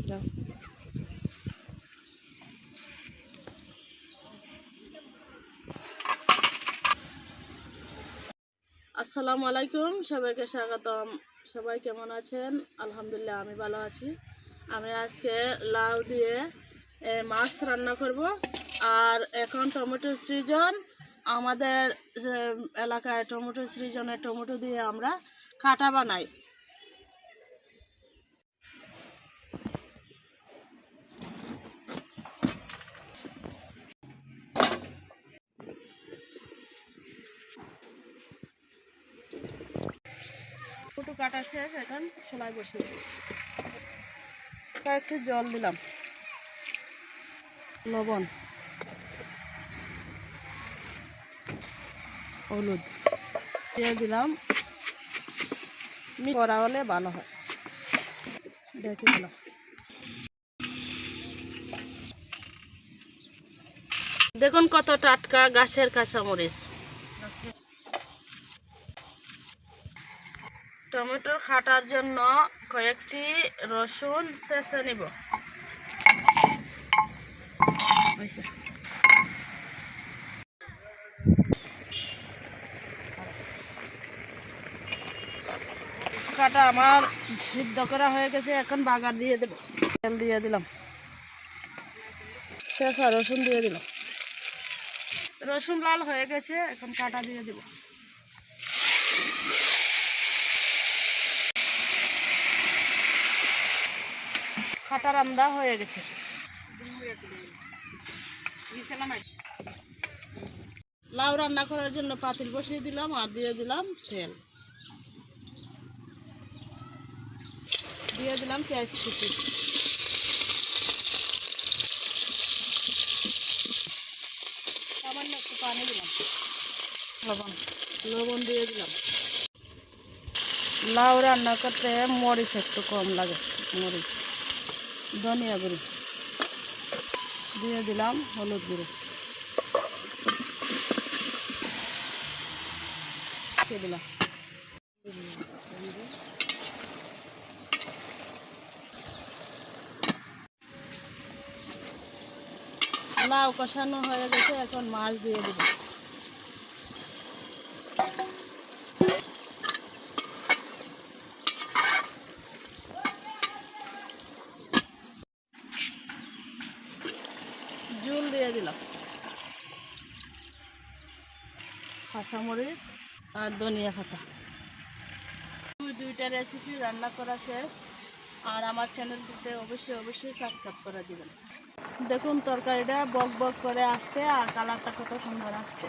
যাও। আসসালামু আলাইকুম, সবাইকে স্বাগতম। সবাই কেমন আছেন? আলহামদুলিল্লাহ, আমি ভালো আছি। আমি আজকে লাউ দিয়ে মাছ রান্না করব। আর এখন টমেটোর সিজন, আমাদের এলাকায় টমেটোর সিজনে টমেটো দিয়ে আমরা কাটা বানাই। টমেটো কাটা শেষ, এখন সেলাই বসিয়ে একটু জল দিলাম, লবণ, হলুদ দিয়ে দিলাম। করা হলে ভালো হয়, দেখে দিলাম। দেখুন কত টাটকা গাছের কাঁচামরিচ। টমেটো কাটার জন্য কয়েকটি রসুন চেঁচে নিব। কাটা আমার সিদ্ধ করা হয়ে গেছে, এখন বাগার দিয়ে দেব। তেল দিয়ে দিলাম, চেঁচা রসুন দিয়ে দিলাম। রসুন লাল হয়ে গেছে, এখন কাটা দিয়ে দেব। কাটা রান্না হয়ে গেছে। লাউ রান্না করার জন্য পাতিল বসিয়ে দিলাম, আর দিয়ে দিলাম তেল, দিয়ে দিলাম পেঁয়াজ কুচি, সামান্য একটু পানি দিলাম, লবণ দিয়ে দিলাম। লাউ রান্না করতে মরিচ একটু কম লাগে, মরিচ, ধনিয়া গুঁড়ো দিয়ে দিলাম, হলুদ গুঁড়ো দিয়ে দিলাম। লাউ কষানো হয়ে গেছে, এখন মাছ দিয়ে দেব। ঝোল দিয়ে দিলাম, কাঁচামরিচ আর ধনিয়া পাতা। দুইটা রেসিপি রান্না করা শেষ, আর আমার চ্যানেলটিতে অবশ্যই সাবস্ক্রাইব করে দিবেন। দেখুন তরকারিটা বক বক করে আসছে, আর কালারটা কত সুন্দর আসছে।